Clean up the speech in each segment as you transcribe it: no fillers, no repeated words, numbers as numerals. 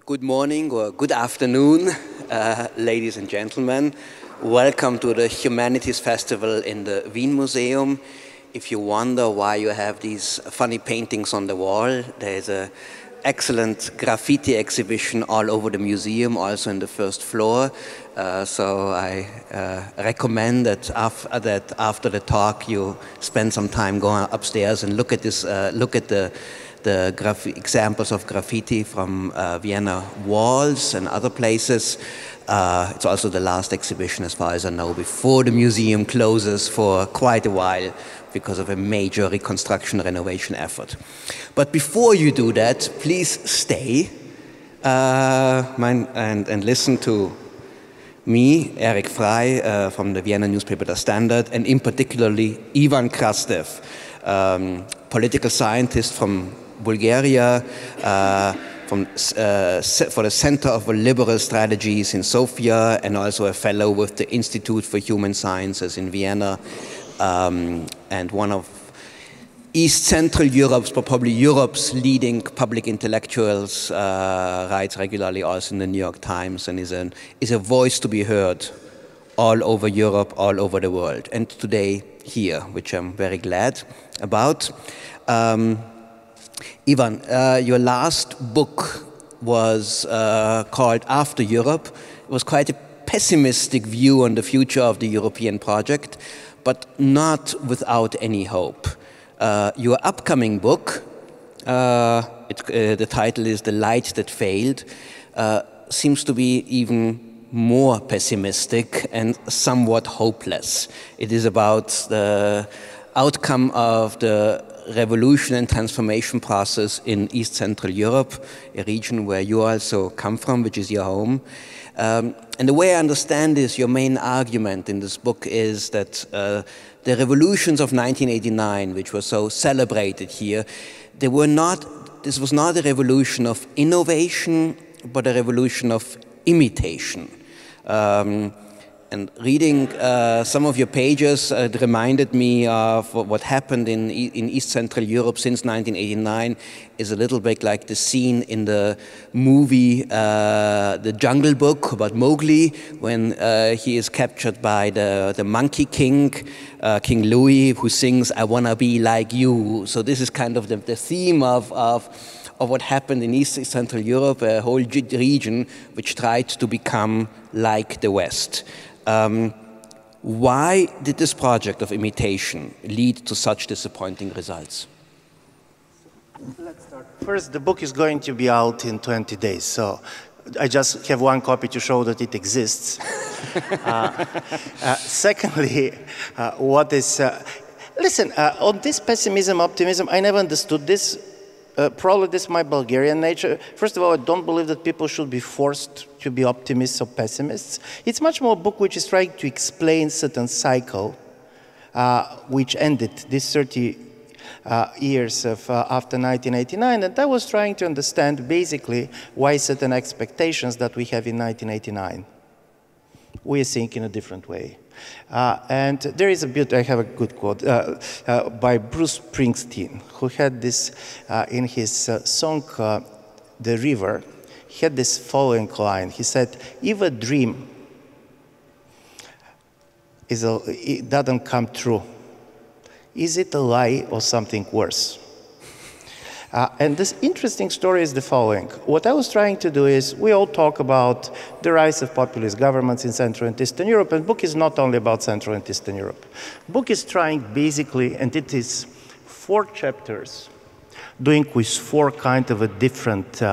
Good morning or good afternoon, ladies and gentlemen. Welcome to the Humanities Festival in the Wien Museum. If you wonder why you have these funny paintings on the wall, there's an excellent graffiti exhibition all over the museum, also in the first floor. So I recommend that after the talk you spend some time going upstairs and look at this, look at the examples of graffiti from Vienna walls and other places. It's also the last exhibition, as far as I know, before the museum closes for quite a while because of a major reconstruction renovation effort. But before you do that, please stay and listen to me, Eric Frey, from the Vienna newspaper Der Standard, and in particularly Ivan Krastev, political scientist from Bulgaria, for the Center of Liberal Strategies in Sofia, and also a fellow with the Institute for Human Sciences in Vienna, and one of East Central Europe's, but probably Europe's leading public intellectuals, writes regularly also in the New York Times, and is a voice to be heard all over Europe, all over the world, and today here, which I'm very glad about. Ivan, your last book was called After Europe. It was quite a pessimistic view on the future of the European project, but not without any hope. Your upcoming book, the title is The Light That Failed, seems to be even more pessimistic and somewhat hopeless. It is about the outcome of the revolution and transformation process in East Central Europe, a region where you also come from, which is your home. And the way I understand this, your main argument in this book is that the revolutions of 1989, which were so celebrated here, this was not a revolution of innovation, but a revolution of imitation. And reading some of your pages, it reminded me of what happened in East Central Europe since 1989 is a little bit like the scene in the movie The Jungle Book about Mowgli, when he is captured by the Monkey King, King Louis, who sings, "I wanna be like you." So this is kind of the theme of what happened in East Central Europe, a whole region which tried to become like the West. Why did this project of imitation lead to such disappointing results? Let's start. First, the book is going to be out in 20 days, so I just have one copy to show that it exists. Secondly, listen, on this pessimism, optimism, I never understood this. Probably this is my Bulgarian nature. First of all, I don't believe that people should be forced to be optimists or pessimists. It's much more a book which is trying to explain certain cycle which ended these 30 years of after 1989, and I was trying to understand basically why certain expectations that we have in 1989 we are seeing in a different way. And there is I have a good quote by Bruce Springsteen, who had this in his song, The River. He had this following line. He said, if a dream it doesn't come true, is it a lie or something worse? And this interesting story is the following. What I was trying to do is, we all talk about the rise of populist governments in Central and Eastern Europe, and the book is not only about Central and Eastern Europe. The book is trying basically, and it is 4 chapters, doing with 4 kind of a different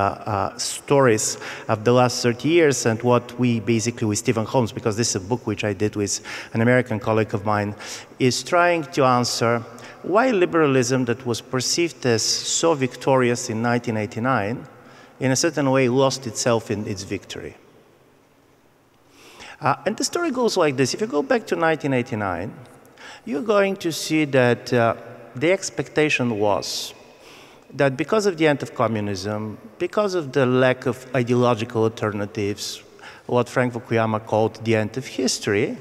stories of the last 30 years, and what we basically with Stephen Holmes, because this is a book which I did with an American colleague of mine, is trying to answer why liberalism that was perceived as so victorious in 1989, in a certain way lost itself in its victory. And the story goes like this. If you go back to 1989, you're going to see that the expectation was that because of the end of communism, because of the lack of ideological alternatives, what Frank Fukuyama called the end of history,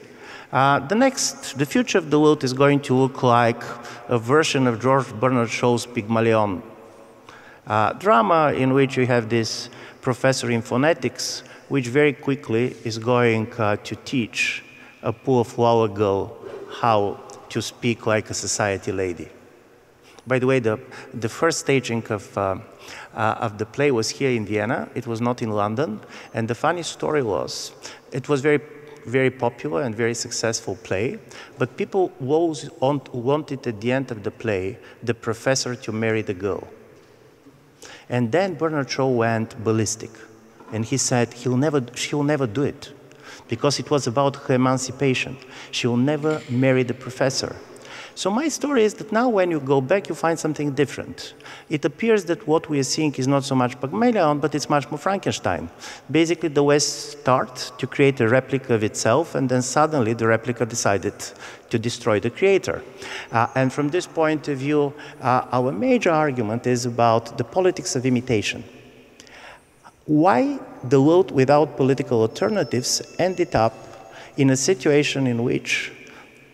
the future of the world is going to look like a version of George Bernard Shaw's Pygmalion drama, in which you have this professor in phonetics, which very quickly is going to teach a poor flower girl how to speak like a society lady. By the way, the first staging of the play was here in Vienna. It was not in London. And the funny story was, it was very popular and very successful play, but people wanted at the end of the play the professor to marry the girl. And then Bernard Shaw went ballistic, and he said she'll never do it, because it was about her emancipation. She'll never marry the professor. So my story is that now when you go back, you find something different. It appears that what we are seeing is not so much Pygmalion, but it's much more Frankenstein. Basically, the West started to create a replica of itself, and then suddenly the replica decided to destroy the creator. And from this point of view, our major argument is about the politics of imitation. Why the world without political alternatives ended up in a situation in which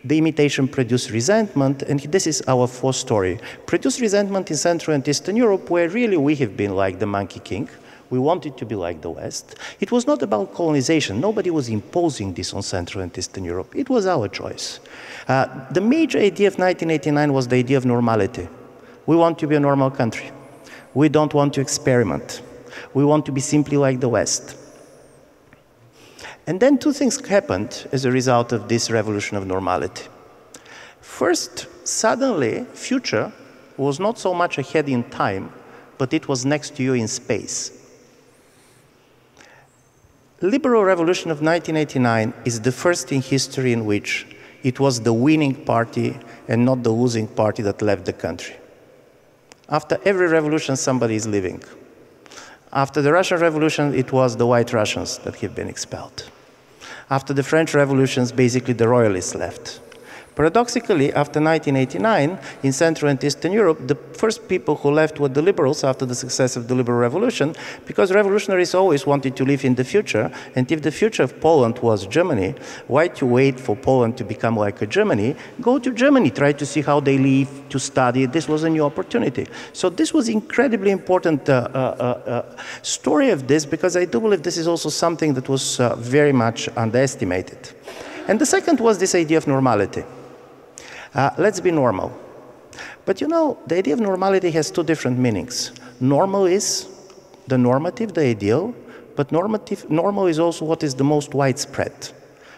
the imitation produced resentment, and this is our fourth story. Produced resentment in Central and Eastern Europe, where really we have been like the Monkey King. We wanted to be like the West. It was not about colonization. Nobody was imposing this on Central and Eastern Europe. It was our choice. The major idea of 1989 was the idea of normality. We want to be a normal country. We don't want to experiment. We want to be simply like the West. And then two things happened as a result of this revolution of normality. First, suddenly, future was not so much ahead in time, but it was next to you in space. Liberal revolution of 1989 is the first in history in which it was the winning party and not the losing party that left the country. After every revolution, somebody is leaving. After the Russian Revolution, it was the White Russians that have been expelled. After the French revolutions, basically the royalists left. Paradoxically, after 1989, in Central and Eastern Europe, the first people who left were the liberals after the success of the liberal revolution, because revolutionaries always wanted to live in the future, and if the future of Poland was Germany, why to wait for Poland to become like a Germany? Go to Germany, try to see how they live, to study. This was a new opportunity. So this was incredibly important story of this, because I do believe this is also something that was very much underestimated. And the second was this idea of normality. Let's be normal. But you know, the idea of normality has two different meanings. Normal is the normative, the ideal, but normal is also what is the most widespread.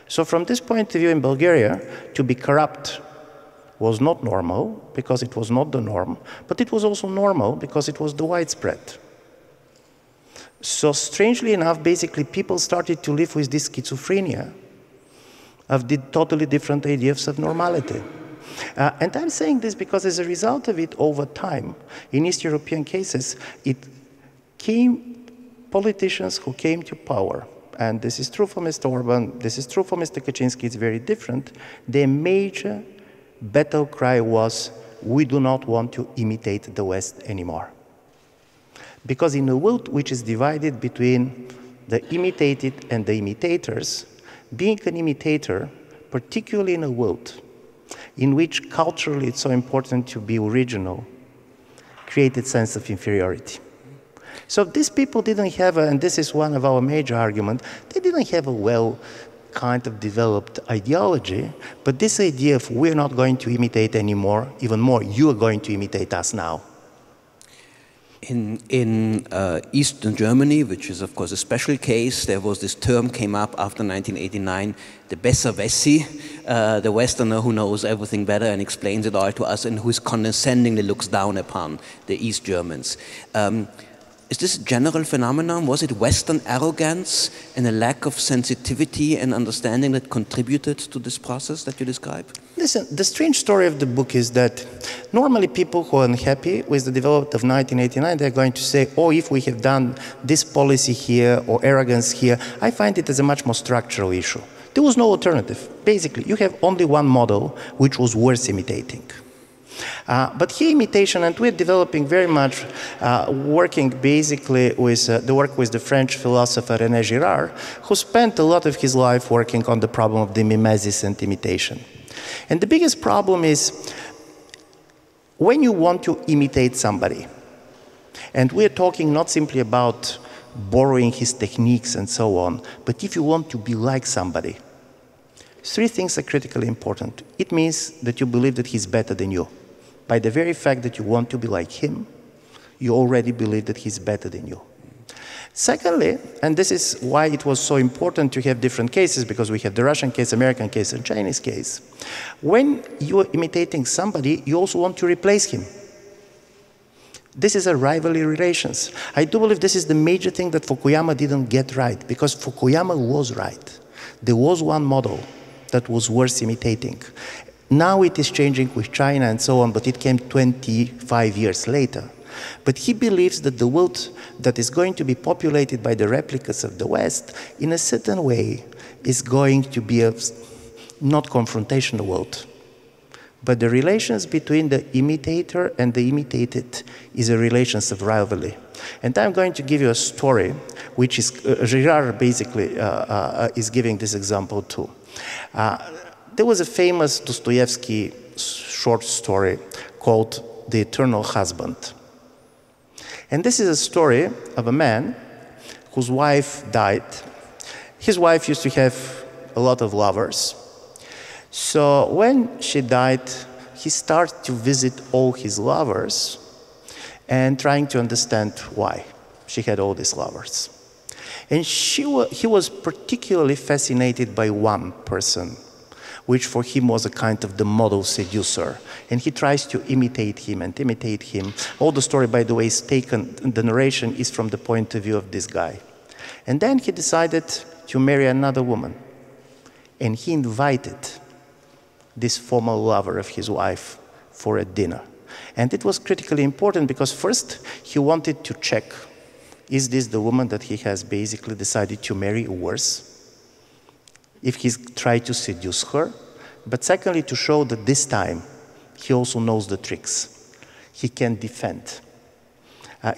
So from this point of view in Bulgaria, to be corrupt was not normal because it was not the norm, but it was also normal because it was the widespread. So strangely enough, basically people started to live with this schizophrenia of the totally different ideas of normality. And I'm saying this because as a result of it, over time, in East European cases, it came politicians who came to power. And this is true for Mr. Orbán, this is true for Mr. Kaczynski, it's very different. Their major battle cry was, we do not want to imitate the West anymore. Because in a world which is divided between the imitated and the imitators, being an imitator, particularly in a world in which culturally it's so important to be original, created sense of inferiority. So these people didn't have, and this is one of our major arguments, they didn't have a well kind of developed ideology, but this idea of we're not going to imitate anymore, even more, you are going to imitate us now. In Eastern Germany, which is of course a special case, there was this term came up after 1989, the Besserwissi, the Westerner who knows everything better and explains it all to us and who condescendingly looks down upon the East Germans. Is this a general phenomenon? Was it Western arrogance and a lack of sensitivity and understanding that contributed to this process that you describe? Listen, the strange story of the book is that normally people who are unhappy with the development of 1989, they're going to say, oh, if we have done this policy here or arrogance here, I find it as a much more structural issue. There was no alternative. Basically, you have only one model which was worth imitating. But here imitation, and we're developing very much, working basically with the work with the French philosopher René Girard, who spent a lot of his life working on the problem of the mimesis and imitation. And the biggest problem is when you want to imitate somebody, and we're talking not simply about borrowing his techniques and so on. But if you want to be like somebody, three things are critically important. It means that you believe that he's better than you. By the very fact that you want to be like him, you already believe that he's better than you. Secondly, and this is why it was so important to have different cases, because we have the Russian case, American case, and Chinese case. When you are imitating somebody, you also want to replace him. This is a rivalry relations. I do believe this is the major thing that Fukuyama didn't get right, because Fukuyama was right. There was one model that was worth imitating. Now it is changing with China and so on, but it came 25 years later. But he believes that the world that is going to be populated by the replicas of the West, in a certain way, is going to be a not confrontational world. But the relations between the imitator and the imitated is a relations of rivalry. And I'm going to give you a story, which is, Girard basically is giving this example too. There was a famous Dostoevsky short story called The Eternal Husband. And this is a story of a man whose wife died. His wife used to have a lot of lovers. So when she died, he started to visit all his lovers and trying to understand why she had all these lovers. And he was particularly fascinated by one person, which for him was a kind of the model seducer. And he tries to imitate him and imitate him. All the story, by the way, is taken, the narration is from the point of view of this guy. And then he decided to marry another woman. And he invited this former lover of his wife for a dinner. And it was critically important because first he wanted to check, is this the woman that he has basically decided to marry, or worse? If he's tried to seduce her, but secondly, to show that this time he also knows the tricks. He can defend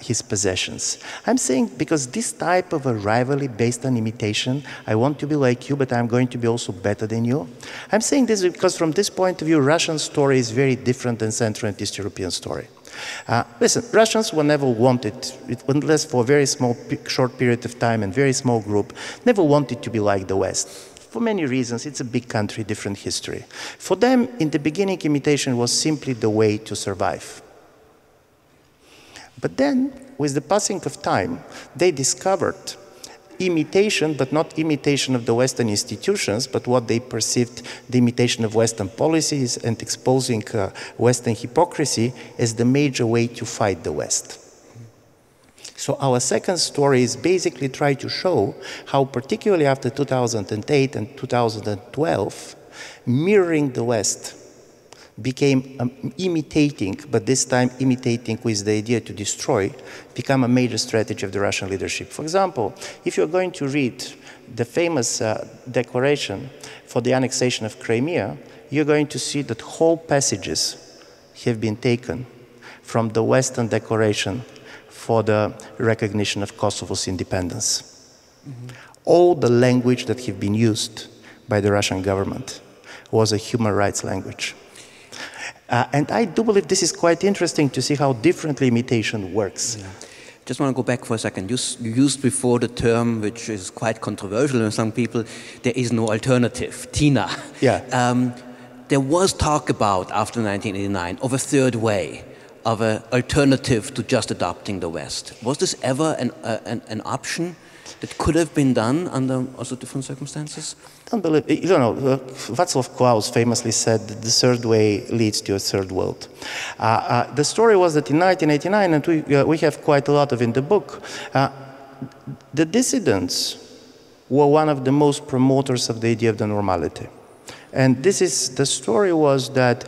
his possessions. I'm saying because this type of a rivalry based on imitation, I want to be like you, but I'm going to be also better than you. I'm saying this because from this point of view, Russian story is very different than Central and East European story. Listen, Russians were never wanted, unless for a very small, short period of time and very small group, never wanted to be like the West. For many reasons, it's a big country, different history. For them, in the beginning, imitation was simply the way to survive. But then, with the passing of time, they discovered imitation, but not imitation of the Western institutions, but what they perceived the imitation of Western policies and exposing Western hypocrisy as the major way to fight the West. So our second story is basically try to show how, particularly after 2008 and 2012, mirroring the West became imitating, but this time imitating with the idea to destroy, become a major strategy of the Russian leadership. For example, if you're going to read the famous declaration for the annexation of Crimea, you're going to see that whole passages have been taken from the Western declaration for the recognition of Kosovo's independence. Mm-hmm. All the language that have been used by the Russian government was a human rights language. And I do believe this is quite interesting to see how differently imitation works. Yeah. Just want to go back for a second. You used before the term, which is quite controversial in some people, there is no alternative, Tina. Yeah. There was talk about, after 1989, of a third way, of an alternative to just adopting the West. Was this ever an option that could have been done under also different circumstances? Don't believe, you know, Václav Klaus famously said that the third way leads to a third world. The story was that in 1989, and we have quite a lot of in the book, the dissidents were one of the most promoters of the idea of the normality. And this is, the story was that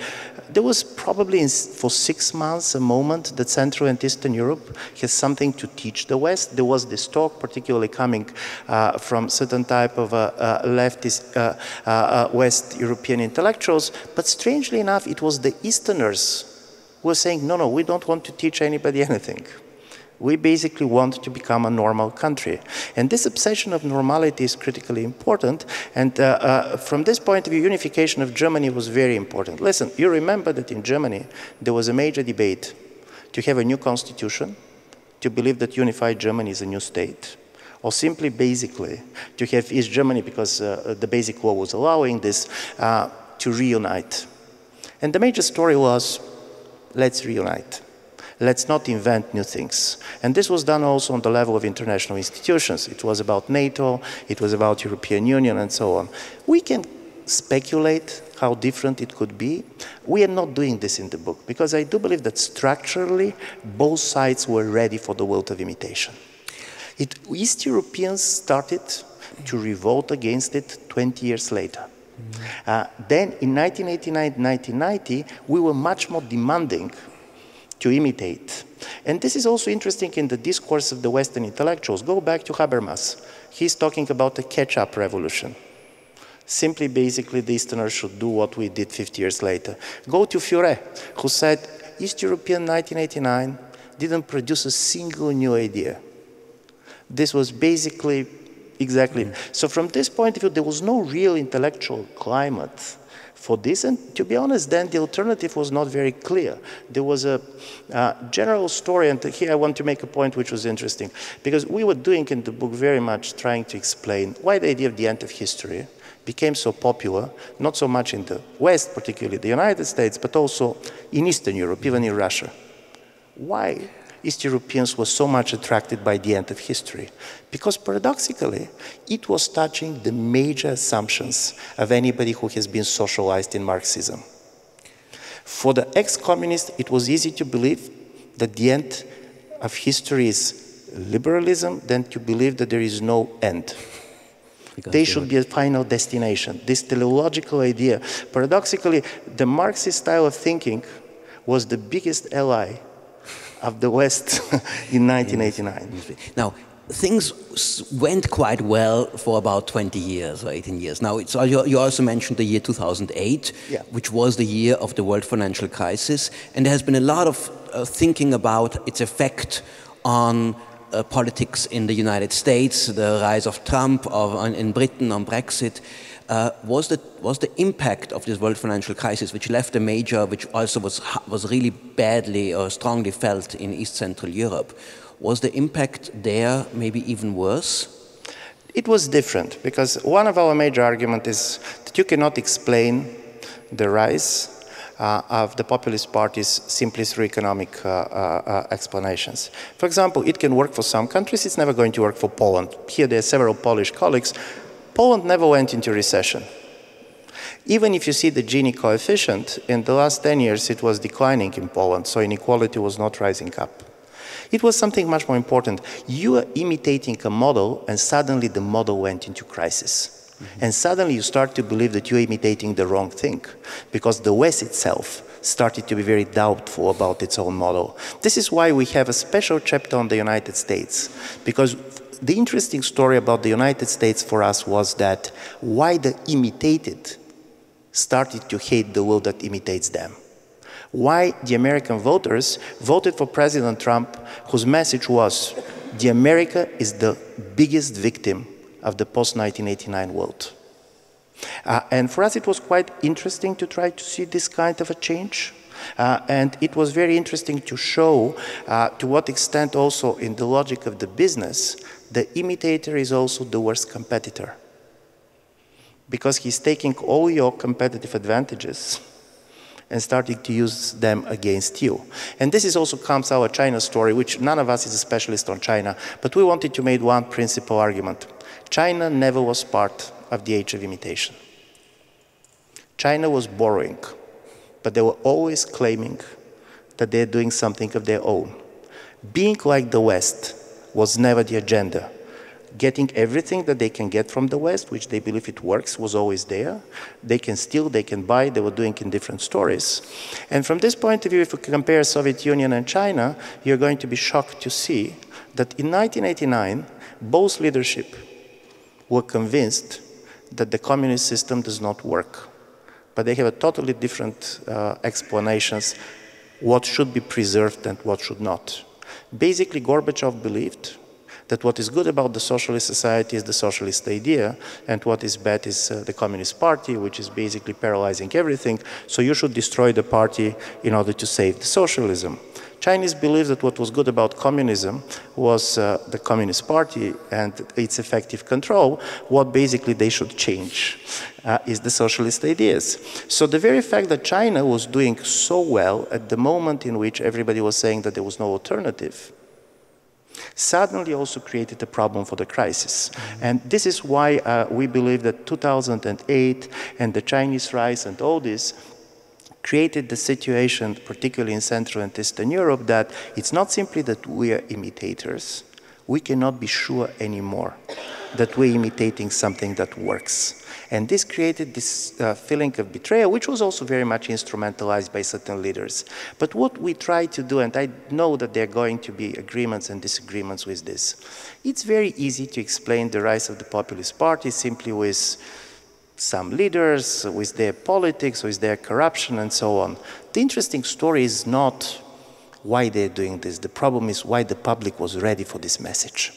there was probably for 6 months a moment that Central and Eastern Europe has something to teach the West. There was this talk, particularly coming from certain type of leftist West European intellectuals, but strangely enough, it was the Easterners who were saying, no, no, we don't want to teach anybody anything. We basically want to become a normal country. And this obsession of normality is critically important. And from this point of view, unification of Germany was very important. Listen, you remember that in Germany, there was a major debate to have a new constitution to believe that unified Germany is a new state, or simply basically to have East Germany, because the basic law was allowing this, to reunite. And the major story was, let's reunite. Let's not invent new things. And this was done also on the level of international institutions. It was about NATO, it was about European Union, and so on. We can speculate how different it could be. We are not doing this in the book, because I do believe that structurally, both sides were ready for the world of imitation. East Europeans started to revolt against it 20 years later. Then in 1989, 1990, we were much more demanding to imitate. And this is also interesting in the discourse of the Western intellectuals. Go back to Habermas. He's talking about a catch-up revolution. Simply, basically, the Easterners should do what we did 50 years later. Go to Frey, who said East European 1989 didn't produce a single new idea. This was basically exactly. So from this point of view, there was no real intellectual climate for this, and to be honest, then the alternative was not very clear. There was a general story, and here I want to make a point which was interesting, because we were doing in the book very much trying to explain why the idea of the end of history became so popular, not so much in the West, particularly the United States, but also in Eastern Europe, even in Russia. Why East Europeans were so much attracted by the end of history? Because paradoxically, it was touching the major assumptions of anybody who has been socialized in Marxism. For the ex-communists, it was easy to believe that the end of history is liberalism than to believe that there is no end. They should be a final destination. This teleological idea. Paradoxically, the Marxist style of thinking was the biggest ally of the West in 1989. Now, things went quite well for about 20 years or 18 years. Now, you also mentioned the year 2008, which was the year of the world financial crisis, and there has been a lot of thinking about its effect on politics in the United States, the rise of Trump, in Britain on Brexit. Was the impact of this world financial crisis, which left a major, which also was really badly or strongly felt in East Central Europe, was the impact there maybe even worse? It was different, because one of our major arguments is that you cannot explain the rise of the populist parties simply through economic explanations. For example, it can work for some countries, it's never going to work for Poland. Here there are several Polish colleagues. Poland never went into recession. Even if you see the Gini coefficient, in the last 10 years it was declining in Poland, so inequality was not rising up. It was something much more important. You are imitating a model, and suddenly the model went into crisis. And suddenly you start to believe that you're imitating the wrong thing, because the West itself started to be very doubtful about its own model. This is why we have a special chapter on the United States, because the interesting story about the United States for us was that why the imitated started to hate the world that imitates them. Why the American voters voted for President Trump, whose message was, the America is the biggest victim of the post-1989 world. And for us it was quite interesting to try to see this kind of a change. And it was very interesting to show to what extent also in the logic of the business, the imitator is also the worst competitor. Because he's taking all your competitive advantages and starting to use them against you. And this is also comes our China story, which none of us is a specialist on China, but we wanted to make one principal argument. China never was part of the age of imitation. China was borrowing, but they were always claiming that they're doing something of their own. Being like the West was never the agenda. Getting everything that they can get from the West, which they believe it works, was always there. They can steal, they can buy, they were doing in different stories. And from this point of view, if we compare Soviet Union and China, you're going to be shocked to see that in 1989, both leadership were convinced that the communist system does not work. But they have a totally different explanations what should be preserved and what should not. Basically, Gorbachev believed that what is good about the socialist society is the socialist idea, and what is bad is the Communist Party, which is basically paralyzing everything, so you should destroy the party in order to save the socialism. Chinese believe that what was good about communism was the Communist Party and its effective control. What basically they should change is the socialist ideas. So the very fact that China was doing so well at the moment in which everybody was saying that there was no alternative, suddenly also created a problem for the crisis. And this is why we believe that 2008 and the Chinese rise and all this created the situation, particularly in Central and Eastern Europe, that it's not simply that we are imitators. We cannot be sure anymore that we're imitating something that works. And this created this feeling of betrayal, which was also very much instrumentalized by certain leaders. But what we try to do, and I know that there are going to be agreements and disagreements with this, it's very easy to explain the rise of the Populist Party simply with some leaders, with their politics, with their corruption, and so on. The interesting story is not why they're doing this. The problem is why the public was ready for this message.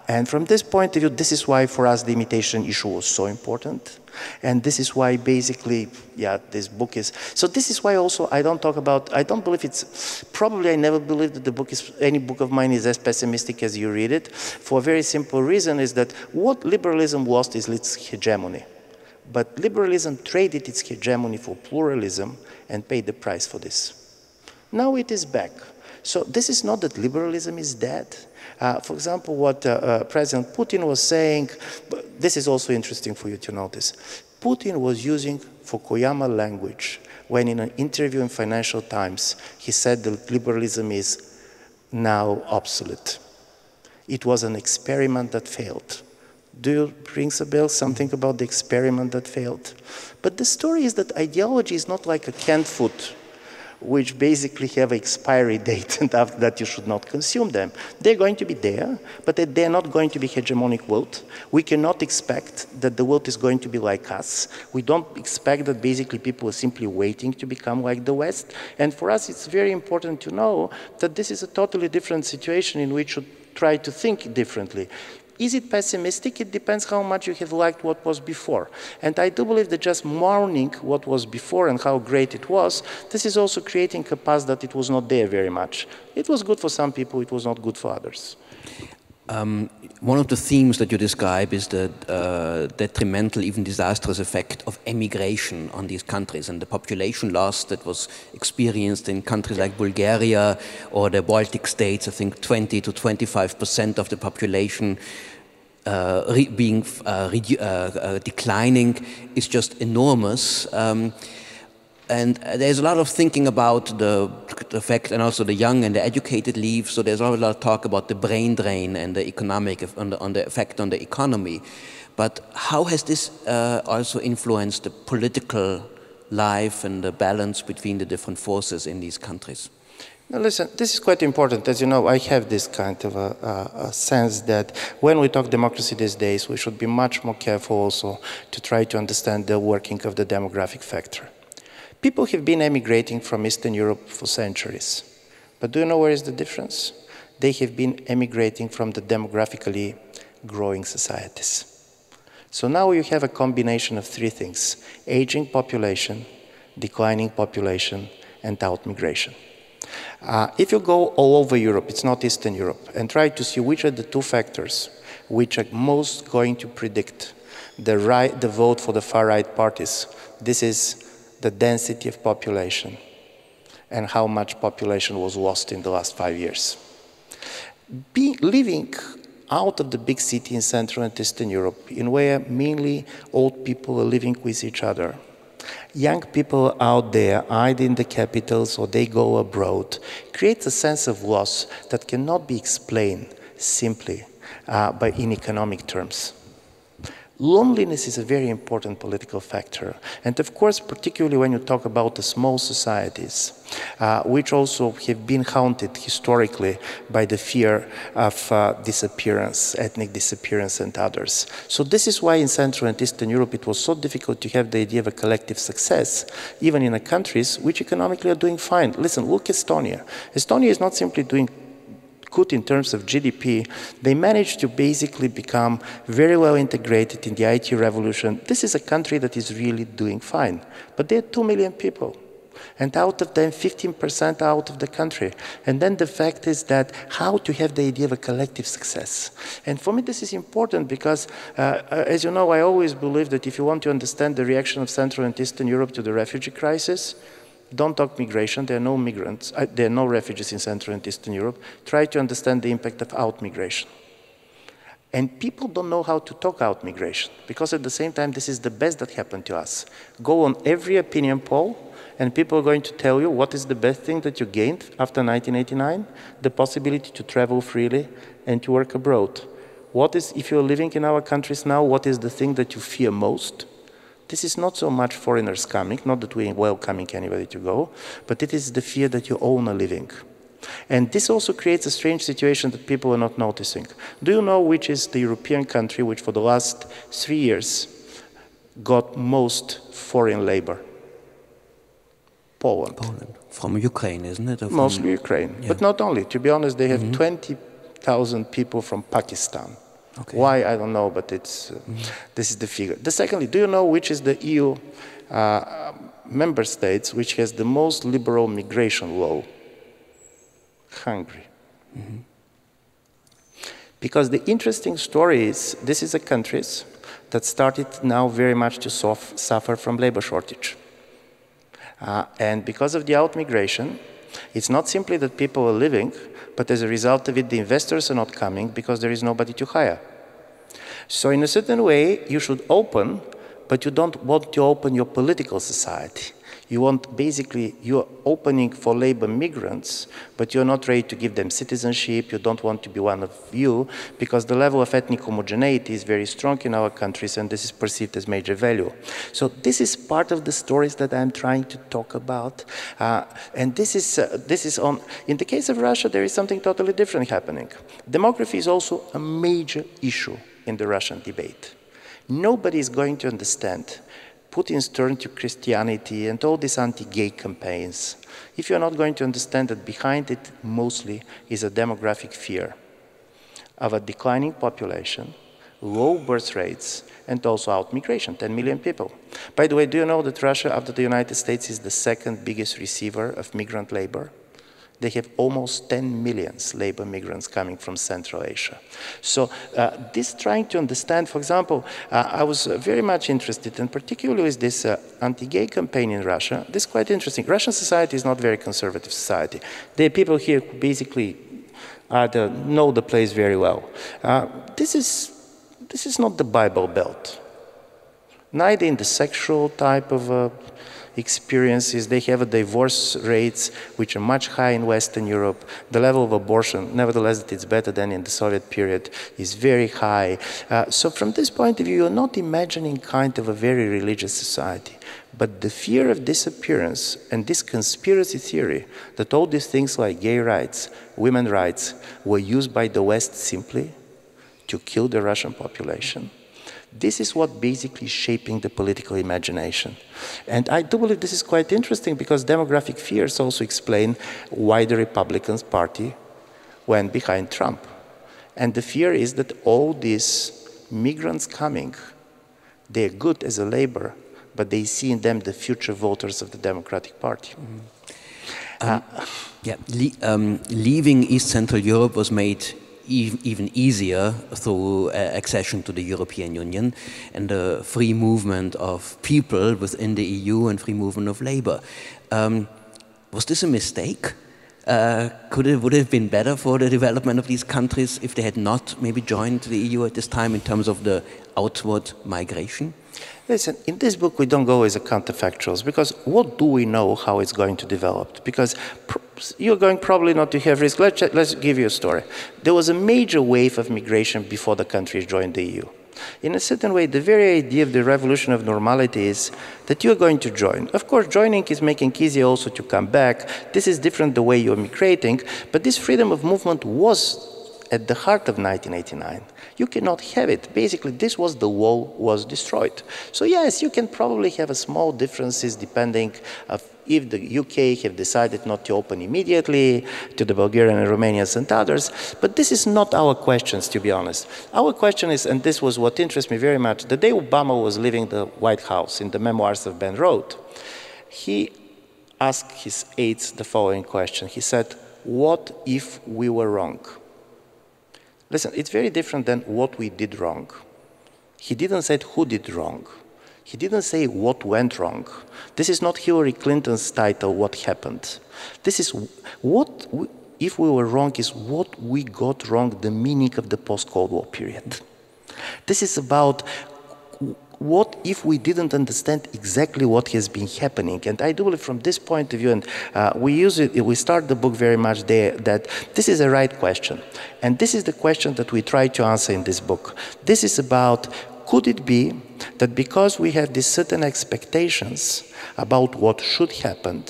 And from this point of view, this is why for us the imitation issue was so important. And this is why basically, yeah, this book is, so this is why also I don't talk about, I don't believe it's, probably I never believed that the book is, any book of mine is as pessimistic as you read it, for a very simple reason is that what liberalism lost is its hegemony. But liberalism traded its hegemony for pluralism and paid the price for this. Now it is back. So this is not that liberalism is dead. For example, what President Putin was saying, this is also interesting for you to notice. Putin was using Fukuyama language when in an interview in Financial Times, he said that liberalism is now obsolete. It was an experiment that failed. Do you ring a bell, something about the experiment that failed? But the story is that ideology is not like a canned food, which basically have an expiry date, and after that you should not consume them. They're going to be there, but they're not going to be hegemonic world. We cannot expect that the world is going to be like us. We don't expect that basically people are simply waiting to become like the West. And for us, it's very important to know that this is a totally different situation in which we should try to think differently. Is it pessimistic? It depends how much you have liked what was before. And I do believe that just mourning what was before and how great it was, this is also creating a past that it was not there very much. It was good for some people, it was not good for others. One of the themes that you describe is the detrimental, even disastrous effect of emigration on these countries and the population loss that was experienced in countries like Bulgaria or the Baltic states. I think 20 to 25% of the population declining is just enormous. And there's a lot of thinking about the fact, and also the young and the educated leave, so there's a lot of talk about the brain drain and the economic, on the effect on the economy. But how has this also influenced the political life and the balance between the different forces in these countries? Now listen, this is quite important. As you know, I have this kind of a sense that when we talk democracy these days, we should be much more careful also to try to understand the working of the demographic factor. People have been emigrating from Eastern Europe for centuries. But do you know where is the difference? They have been emigrating from the demographically growing societies. So now you have a combination of three things: aging population, declining population, and outmigration. If you go all over Europe, it's not Eastern Europe, and try to see which are the two factors which are most going to predict the vote for the far-right parties, this is the density of population and how much population was lost in the last 5 years. Living out of the big city in Central and Eastern Europe, in where mainly old people are living with each other, young people out there, either in the capitals or they go abroad, creates a sense of loss that cannot be explained simply in economic terms. Loneliness is a very important political factor. And of course, particularly when you talk about the small societies, which also have been haunted historically by the fear of disappearance, ethnic disappearance and others. So this is why in Central and Eastern Europe it was so difficult to have the idea of a collective success, even in countries which economically are doing fine. Listen, look at Estonia. Estonia is not simply doing good in terms of GDP, they managed to basically become very well integrated in the IT revolution. This is a country that is really doing fine, but there are 2 million people. And out of them, 15% are out of the country. And then the fact is that how to have the idea of a collective success. And for me, this is important because, as you know, I always believe that if you want to understand the reaction of Central and Eastern Europe to the refugee crisis, don't talk migration. There are no migrants. There are no refugees in Central and Eastern Europe. Try to understand the impact of out-migration. And people don't know how to talk out migration because at the same time, this is the best that happened to us. Go on every opinion poll, and people are going to tell you what is the best thing that you gained after 1989, the possibility to travel freely and to work abroad. What is, if you're living in our countries now, what is the thing that you fear most? This is not so much foreigners coming, not that we're welcoming anybody to go, but it is the fear that you own a living. And this also creates a strange situation that people are not noticing. Do you know which is the European country which for the last 3 years got most foreign labor? Poland. From Ukraine, isn't it? Mostly Ukraine. Yeah. But not only. To be honest, they have 20,000 people from Pakistan. Okay. Why, I don't know, but it's, this is the figure. Secondly, do you know which is the EU member states which has the most liberal migration law? Hungary. Because the interesting story is, this is a country that started now very much to suffer from labor shortage. And because of the out-migration, it's not simply that people are leaving, but as a result of it, the investors are not coming because there is nobody to hire. So in a certain way, you should open, but you don't want to open your political society. You want, basically, you're opening for labor migrants, but you're not ready to give them citizenship. You don't want to be one of you, because the level of ethnic homogeneity is very strong in our countries, and this is perceived as major value. So this is part of the stories that I'm trying to talk about. And this is on, in the case of Russia, there is something totally different happening. Demography is also a major issue in the Russian debate. Nobody is going to understand Putin's turn to Christianity and all these anti-gay campaigns, if you're not going to understand that behind it mostly is a demographic fear of a declining population, low birth rates, and also out-migration, 10 million people. By the way, do you know that Russia, after the United States, is the second biggest receiver of migrant labor? They have almost 10 million labor migrants coming from Central Asia. So this trying to understand, for example, I was very much interested, and particularly with this anti-gay campaign in Russia. This is quite interesting. Russian society is not a very conservative society. There are people here who basically know the place very well. This is not the Bible Belt. Neither in the sexual type of experiences, they have a divorce rates which are much higher in Western Europe. The level of abortion, nevertheless, that it's better than in the Soviet period, is very high. So from this point of view, you're not imagining kind of a very religious society. But the fear of disappearance and this conspiracy theory that all these things like gay rights, women's rights, were used by the West simply to kill the Russian population. This is what basically is shaping the political imagination. And I do believe this is quite interesting because demographic fears also explain why the Republican Party went behind Trump. And the fear is that all these migrants coming, they're good as a labor, but they see in them the future voters of the Democratic Party. Leaving East Central Europe was made even easier through accession to the European Union and the free movement of people within the EU and free movement of labor. Was this a mistake? Would it have been better for the development of these countries if they had not maybe joined the EU at this time in terms of the outward migration? Listen, in this book we don't go as a counterfactuals because what do we know how it's going to develop? Because you're going probably not to have risk. Let's give you a story. There was a major wave of migration before the countries joined the EU. In a certain way, the very idea of the revolution of normality is that you're going to join. Of course, joining is making it easier also to come back. This is different the way you're migrating, but this freedom of movement was at the heart of 1989. You cannot have it. Basically, this was the wall was destroyed. So yes, you can probably have a small differences depending of if the UK have decided not to open immediately to the Bulgarian and Romanians and others. But this is not our questions, to be honest. Our question is, and this was what interests me very much, the day Obama was leaving the White House in the memoirs of Ben wrote, he asked his aides the following question. He said, what if we were wrong? Listen, it's very different than what we did wrong. He didn't say who did wrong. He didn't say what went wrong. This is not Hillary Clinton's title, What Happened. This is if we were wrong is what we got wrong, the meaning of the post-Cold War period. This is about what if we didn't understand exactly what has been happening. And I do believe from this point of view, and we start the book very much there, that this is a right question. And this is the question that we try to answer in this book. This is about, could it be that because we had these certain expectations about what should happen,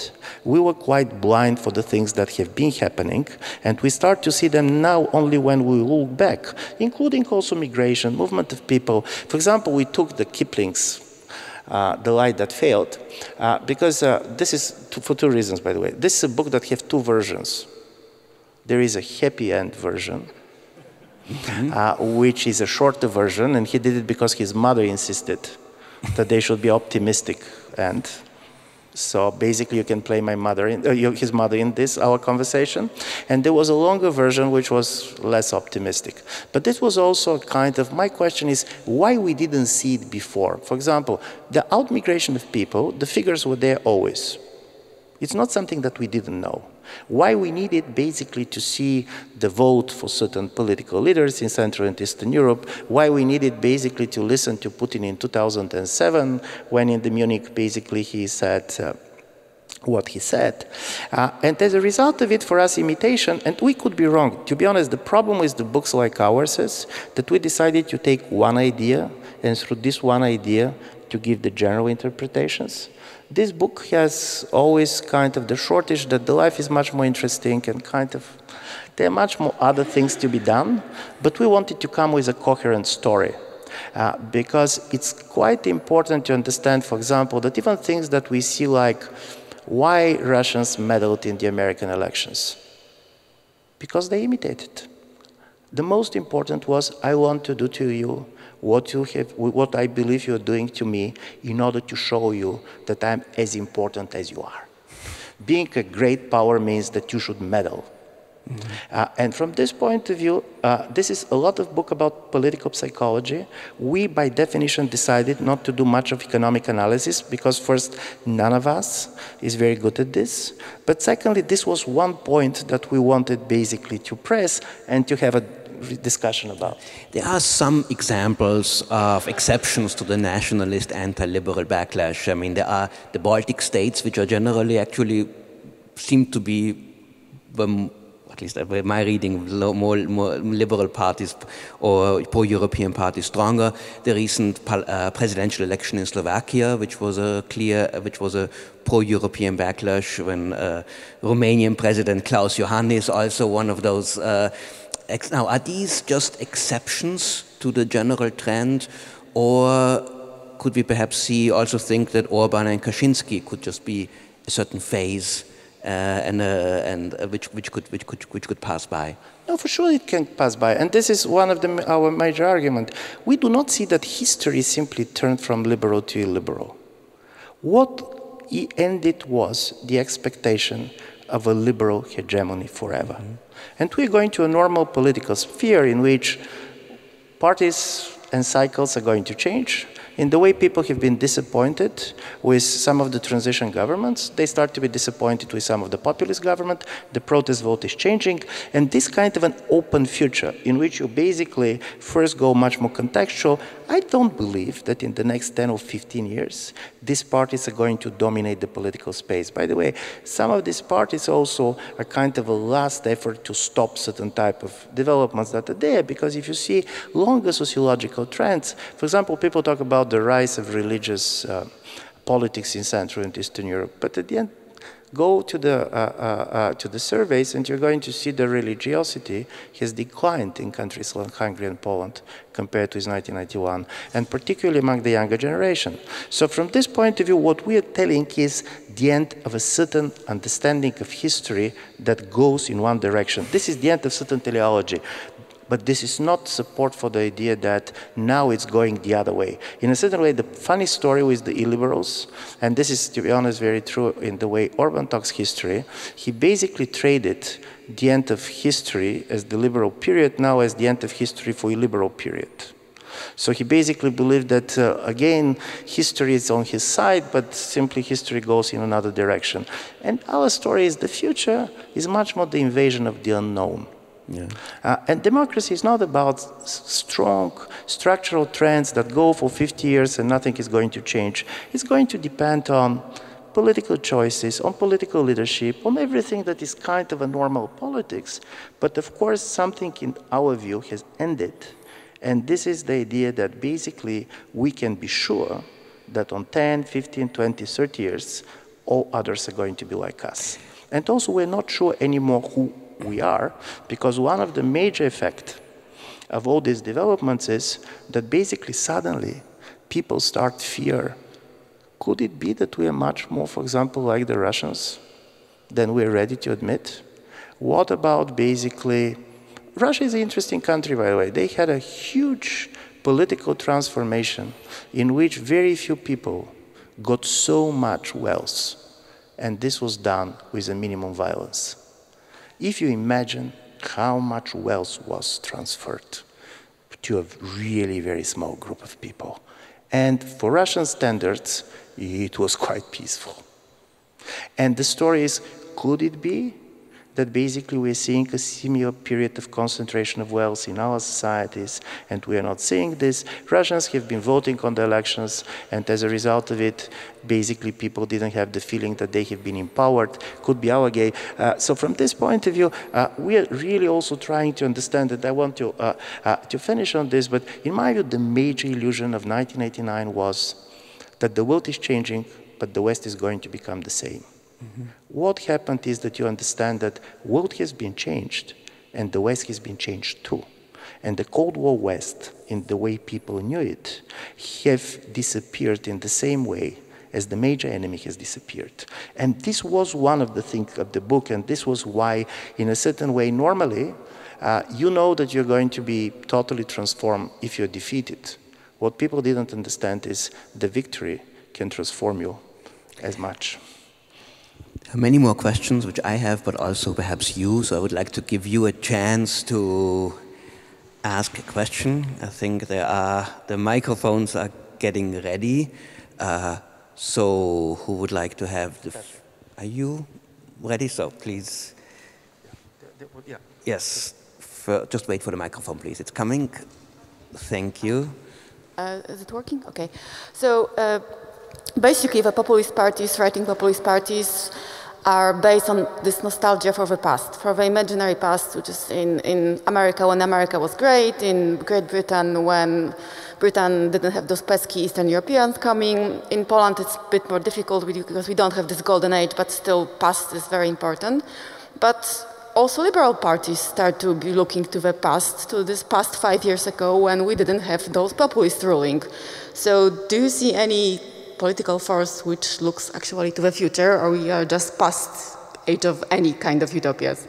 we were quite blind for the things that have been happening, and we start to see them now only when we look back, including also migration, movement of people. For example, we took the Kipling's The Light That Failed, because this is, for two reasons, by the way. This is a book that has two versions. There is a happy end version, which is a shorter version, and he did it because his mother insisted that they should be optimistic. And so basically you can play my mother his mother in this, our conversation. And there was a longer version which was less optimistic. But this was also kind of, my question is, why we didn't see it before? For example, the outmigration of people, the figures were there always. It's not something that we didn't know. Why we needed basically to see the vote for certain political leaders in Central and Eastern Europe, why we needed basically to listen to Putin in 2007, when in the Munich basically he said what he said. And as a result of it, for us, Imitation, and we could be wrong. To be honest, the problem with the books like ours is that we decided to take one idea, and through this one idea, to give the general interpretations. This book has always kind of the shortage that the life is much more interesting and kind of, there are much more other things to be done, but we wanted to come with a coherent story. Because it's quite important to understand, for example, that even things that we see like why Russians meddled in the American elections. Because they imitated. The most important was, I want to do to you what I believe you're doing to me in order to show you that I'm as important as you are. Being a great power means that you should meddle. And from this point of view, this is a lot of book about political psychology. We, by definition, decided not to do much of economic analysis because first, none of us is very good at this. But secondly, this was one point that we wanted basically to press and to have a discussion about. There are some examples of exceptions to the nationalist anti-liberal backlash. I mean, there are the Baltic states, which are generally actually seem to be, at least by my reading, more liberal parties or pro-European parties stronger. The recent presidential election in Slovakia, which was a pro-European backlash, when Romanian President Klaus Iohannis, also one of those. Now, are these just exceptions to the general trend, or could we perhaps also think that Orbán and Kaczynski could just be a certain phase, which could pass by? No, for sure it can pass by, and this is one of our major arguments. We do not see that history simply turned from liberal to illiberal. What ended was the expectation of a liberal hegemony forever. And we're going to a normal political sphere in which parties and cycles are going to change. In the way people have been disappointed with some of the transition governments, they start to be disappointed with some of the populist government, the protest vote is changing, and this kind of an open future in which you basically first go much more contextual. I don't believe that in the next 10 or 15 years, these parties are going to dominate the political space. By the way, some of these parties also are kind of a last effort to stop certain type of developments that are there, because if you see longer sociological trends, for example, people talk about the rise of religious politics in Central and Eastern Europe, but at the end, go to the surveys and you're going to see the religiosity has declined in countries like Hungary and Poland compared to 1991, and particularly among the younger generation. So from this point of view, what we are telling is the end of a certain understanding of history that goes in one direction. This is the end of certain teleology. But this is not support for the idea that now it's going the other way. In a certain way, the funny story with the illiberals, and this is, to be honest, very true in the way Orbán talks history, he basically traded the end of history as the liberal period now as the end of history for illiberal period. So he basically believed that, again, history is on his side, but simply history goes in another direction. And our story is the future is much more the invasion of the unknown. Yeah. And democracy is not about strong structural trends that go for 50 years and nothing is going to change. It's going to depend on political choices, on political leadership, on everything that is kind of a normal politics. But of course, something in our view has ended. And this is the idea that basically we can be sure that on 10, 15, 20, 30 years, all others are going to be like us. And also, we're not sure anymore who we are, because one of the major effects of all these developments is that basically suddenly people start fear. Could it be that we are much more, for example, like the Russians than we're ready to admit? What about basically, Russia is an interesting country, by the way. They had a huge political transformation in which very few people got so much wealth, and this was done with a minimum violence. If you imagine how much wealth was transferred to a really very small group of people, and for Russian standards, it was quite peaceful. And the story is, could it be that basically we're seeing a similar period of concentration of wealth in our societies, and we are not seeing this? Russians have been voting on the elections, and as a result of it, basically people didn't have the feeling that they have been empowered. Could be our game. So from this point of view, we are really also trying to understand that. I want to finish on this, but in my view, the major illusion of 1989 was that the world is changing, but the West is going to become the same. Mm-hmm. What happened is that you understand that the world has been changed and the West has been changed too. And the Cold War West, in the way people knew it, have disappeared in the same way as the major enemy has disappeared. And this was one of the things of the book, and this was why, in a certain way, normally, you know that you're going to be totally transformed if you're defeated. What people didn't understand is the victory can transform you as much. Many more questions, which I have, but also perhaps you. So I would like to give you a chance to ask a question. I think the microphones are getting ready. So who would like to have the... Are you ready? So please. Yeah. Yes. Just wait for the microphone, please. It's coming. Thank you. Is it working? Okay. So basically, the populist parties, right-wing populist parties, are based on this nostalgia for the past, for the imaginary past, which is in America when America was great, in Great Britain when Britain didn't have those pesky Eastern Europeans coming. In Poland, it's a bit more difficult because we don't have this golden age, but still past is very important. But also liberal parties start to be looking to the past, to this past 5 years ago when we didn't have those populists ruling. So do you see any political force which looks actually to the future, or we are just past age of any kind of utopias?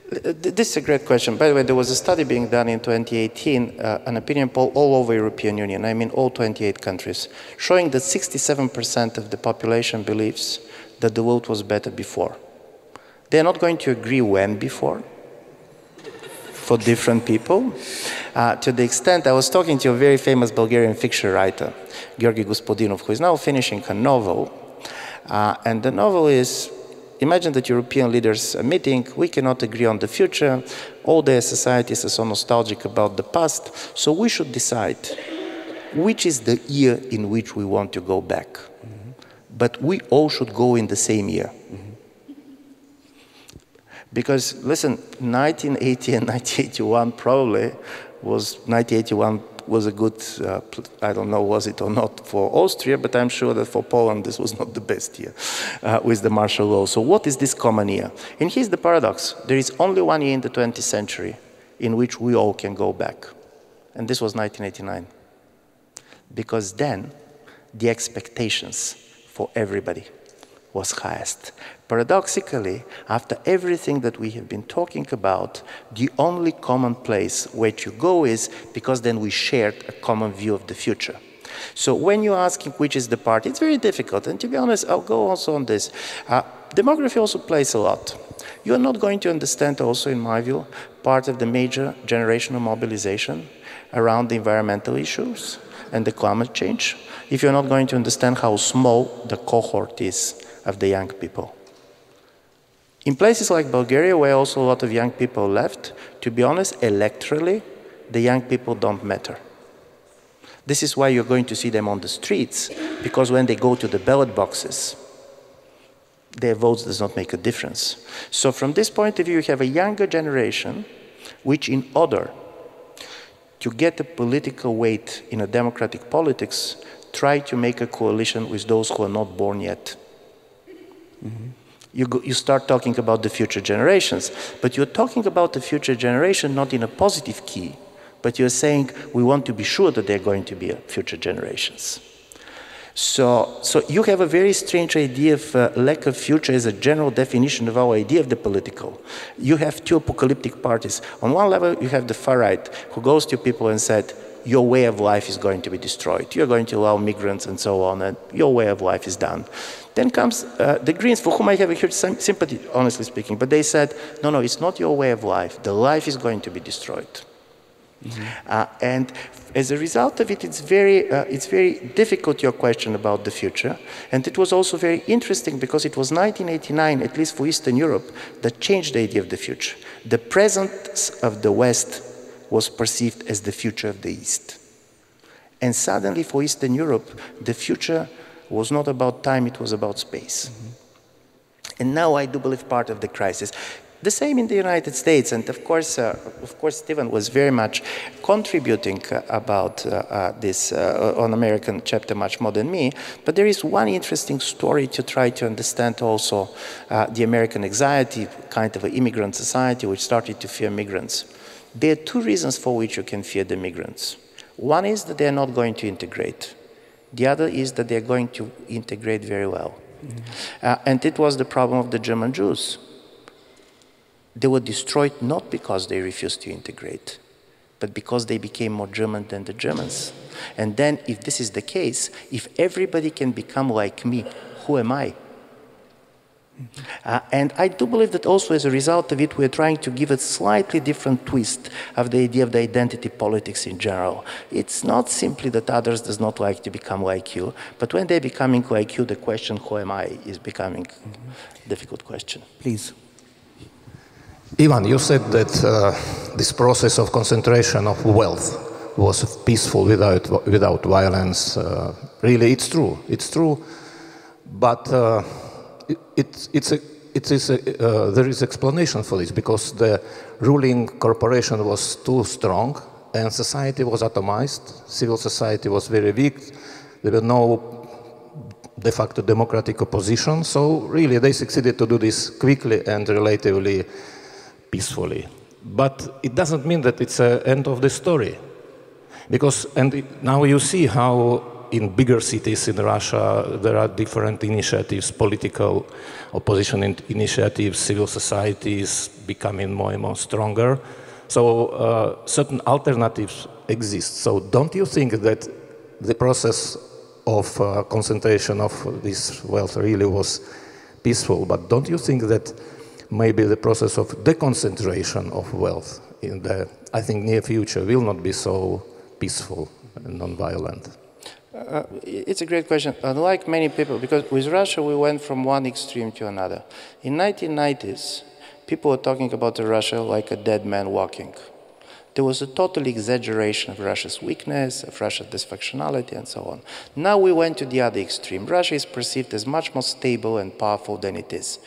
This is a great question. By the way, there was a study being done in 2018, an opinion poll all over European Union, I mean all 28 countries, showing that 67% of the population believes that the world was better before. They're not going to agree when before, for different people. To the extent, I was talking to a very famous Bulgarian fiction writer, Georgi Gospodinov, who is now finishing a novel. And the novel is, imagine that European leaders are meeting, we cannot agree on the future, all their societies are so nostalgic about the past, so we should decide which is the year in which we want to go back. Mm-hmm. But we all should go in the same year. Mm-hmm. Because, listen, 1980 and 1981 probably was, 1981 was a good, I don't know was it or not for Austria, but I'm sure that for Poland this was not the best year with the martial law. So what is this common year? And here's the paradox. There is only one year in the 20th century in which we all can go back. And this was 1989. Because then the expectations for everybody was highest. Paradoxically, after everything that we have been talking about, the only common place where you go is because then we shared a common view of the future. So when you're asking which is the party, it's very difficult. And to be honest, I'll go also on this. Demography also plays a lot. You're not going to understand also, in my view, part of the major generational mobilization around the environmental issues and the climate change if you're not going to understand how small the cohort is of the young people. In places like Bulgaria, where also a lot of young people left, to be honest, electorally, the young people don't matter. This is why you're going to see them on the streets, because when they go to the ballot boxes, their votes does not make a difference. So from this point of view, you have a younger generation, which in order to get a political weight in a democratic politics, try to make a coalition with those who are not born yet. Mm-hmm. You start talking about the future generations, but you're talking about the future generation not in a positive key, but you're saying we want to be sure that they're going to be future generations. So you have a very strange idea of lack of future as a general definition of our idea of the political. You have two apocalyptic parties. On one level, you have the far right, who goes to people and said, your way of life is going to be destroyed. You're going to allow migrants and so on, and your way of life is done. Then comes the Greens, for whom I have a huge sympathy, honestly speaking, but they said, no, no, it's not your way of life. The life is going to be destroyed. Mm-hmm. And as a result of it, it's very difficult, your question about the future. And it was also very interesting because it was 1989, at least for Eastern Europe, that changed the idea of the future. The presence of the West was perceived as the future of the East. And suddenly for Eastern Europe, the future was not about time, it was about space. Mm-hmm. And now I do believe part of the crisis. The same in the United States, and of course, Stephen was very much contributing about this on American chapter much more than me, but there is one interesting story to try to understand also the American anxiety, kind of an immigrant society which started to fear migrants. There are two reasons for which you can fear the migrants. One is that they're not going to integrate. The other is that they're going to integrate very well. Mm-hmm. And it was the problem of the German Jews. They were destroyed not because they refused to integrate, but because they became more German than the Germans. And then, if this is the case, if everybody can become like me, who am I? And I do believe that also as a result of it, we're trying to give a slightly different twist of the idea of the identity politics in general. It's not simply that others does not like to become like you, but when they're becoming like you, the question, who am I, is becoming a difficult question. Please. Ivan, you said that this process of concentration of wealth was peaceful without violence. Really, it's true. It's true, but there is explanation for this because the ruling corporation was too strong and society was atomized. Civil society was very weak. There were no de facto democratic opposition. So really, they succeeded to do this quickly and relatively peacefully. But it doesn't mean that it's the end of the story. Because, now you see how in bigger cities in Russia there are different initiatives, political opposition initiatives, civil society is becoming more and more stronger. So certain alternatives exist. So don't you think that the process of concentration of this wealth really was peaceful? But don't you think that maybe the process of deconcentration of wealth in the, I think, near future will not be so peaceful and non-violent? It's a great question. Unlike many people, because with Russia we went from one extreme to another. In 1990s, people were talking about Russia like a dead man walking. There was a total exaggeration of Russia's weakness, of Russia's dysfunctionality, and so on. Now we went to the other extreme. Russia is perceived as much more stable and powerful than it is.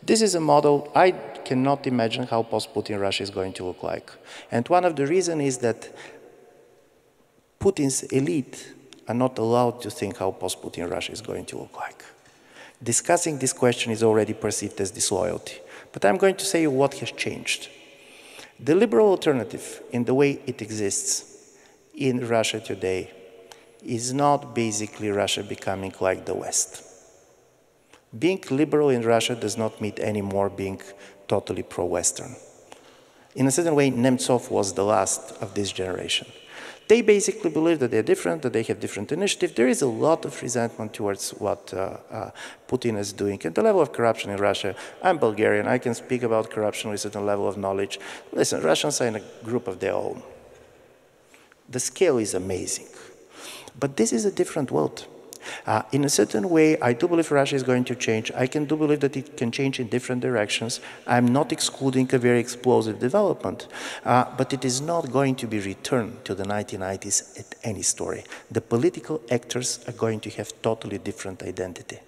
This is a model I cannot imagine how post-Putin Russia is going to look like. And one of the reasons is that Putin's elite are not allowed to think how post-Putin Russia is going to look like. Discussing this question is already perceived as disloyalty. But I'm going to say what has changed. The liberal alternative, in the way it exists in Russia today, is not basically Russia becoming like the West. Being liberal in Russia does not mean anymore being totally pro-Western. In a certain way, Nemtsov was the last of this generation. They basically believe that they're different, that they have different initiative. There is a lot of resentment towards what Putin is doing. At the level of corruption in Russia, I'm Bulgarian, I can speak about corruption with a certain level of knowledge. Listen, Russians are in a group of their own. The scale is amazing. But this is a different world. In a certain way, I do believe Russia is going to change. I do believe that it can change in different directions. I'm not excluding a very explosive development, but it is not going to be returned to the 1990s at any story. The political actors are going to have totally different identity.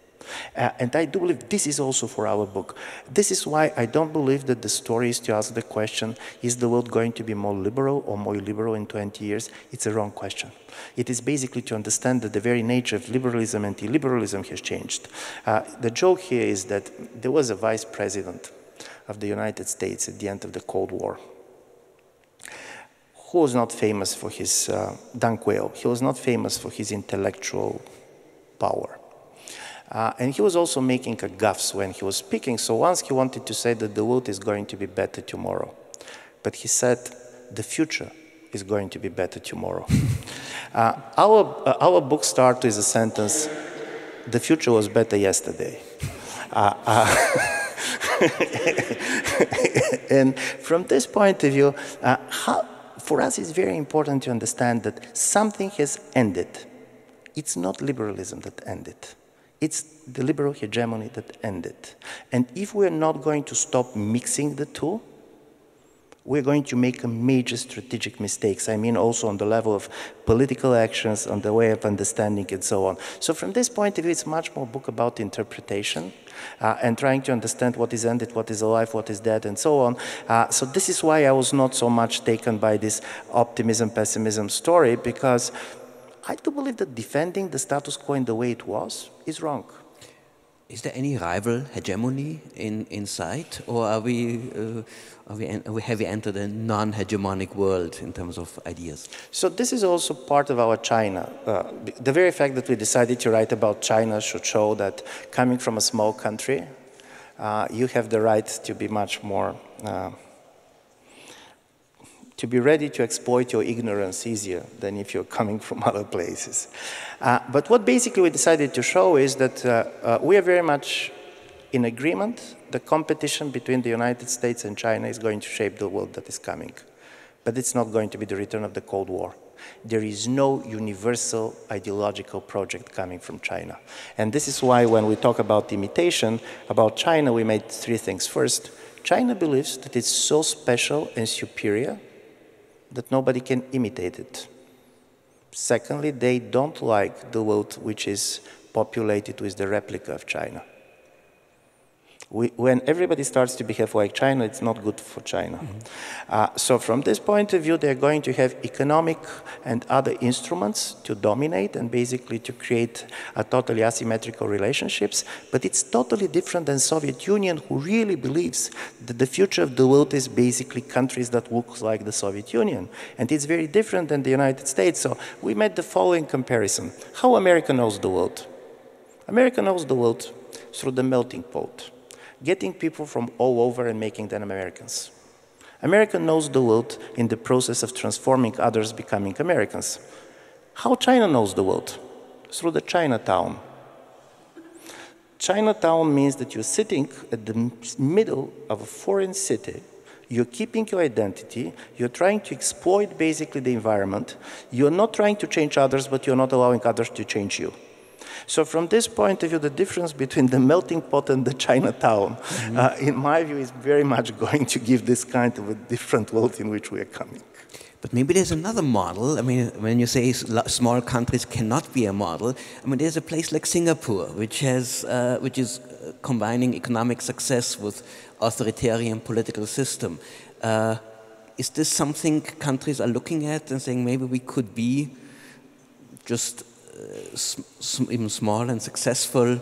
And I do believe this is also for our book. This is why I don't believe that the story is to ask the question, is the world going to be more liberal or more illiberal in 20 years? It's a wrong question. It is basically to understand that the very nature of liberalism and illiberalism has changed. The joke here is that there was a vice president of the United States at the end of the Cold War who was not famous for his Dan Quayle. He was not famous for his intellectual power. And he was also making a gaffes when he was speaking. So once he wanted to say that the world is going to be better tomorrow. But he said, the future is going to be better tomorrow. Our book starts with a sentence, the future was better yesterday. And from this point of view, for us it's very important to understand that something has ended. It's not liberalism that ended. It's the liberal hegemony that ended. And if we're not going to stop mixing the two, we're going to make a major strategic mistakes. I mean also on the level of political actions, on the way of understanding and so on. So from this point of view, it's much more a book about interpretation and trying to understand what is ended, what is alive, what is dead, and so on. So this is why I was not so much taken by this optimism, pessimism story, because I do believe that defending the status quo in the way it was is wrong. Is there any rival hegemony in sight, or have we entered a non-hegemonic world in terms of ideas? So this is also part of our China. The very fact that we decided to write about China should show that coming from a small country, you have the right to be much more to be ready to exploit your ignorance easier than if you're coming from other places. But what basically we decided to show is that we are very much in agreement. The competition between the United States and China is going to shape the world that is coming. But it's not going to be the return of the Cold War. There is no universal ideological project coming from China. And this is why when we talk about imitation, about China, we made three things. First, China believes that it's so special and superior that nobody can imitate it. Secondly, they don't like the world which is populated with the replica of China. When everybody starts to behave like China, it's not good for China. So from this point of view, they're going to have economic and other instruments to dominate and basically to create a totally asymmetrical relationships. But it's totally different than Soviet Union, who really believes that the future of the world is basically countries that look like the Soviet Union. And it's very different than the United States. So we made the following comparison. How America knows the world? America knows the world through the melting pot, getting people from all over and making them Americans. America knows the world in the process of transforming others becoming Americans. How China knows the world? Through the Chinatown. Chinatown means that you're sitting at the middle of a foreign city, you're keeping your identity, you're trying to exploit basically the environment, you're not trying to change others, but you're not allowing others to change you. So from this point of view, the difference between the melting pot and the Chinatown, in my view, is very much going to give this kind of a different world in which we are coming. But maybe there's another model. I mean, when you say small countries cannot be a model, I mean, there's a place like Singapore, which is combining economic success with authoritarian political system. Is this something countries are looking at and saying maybe we could be just even small and successful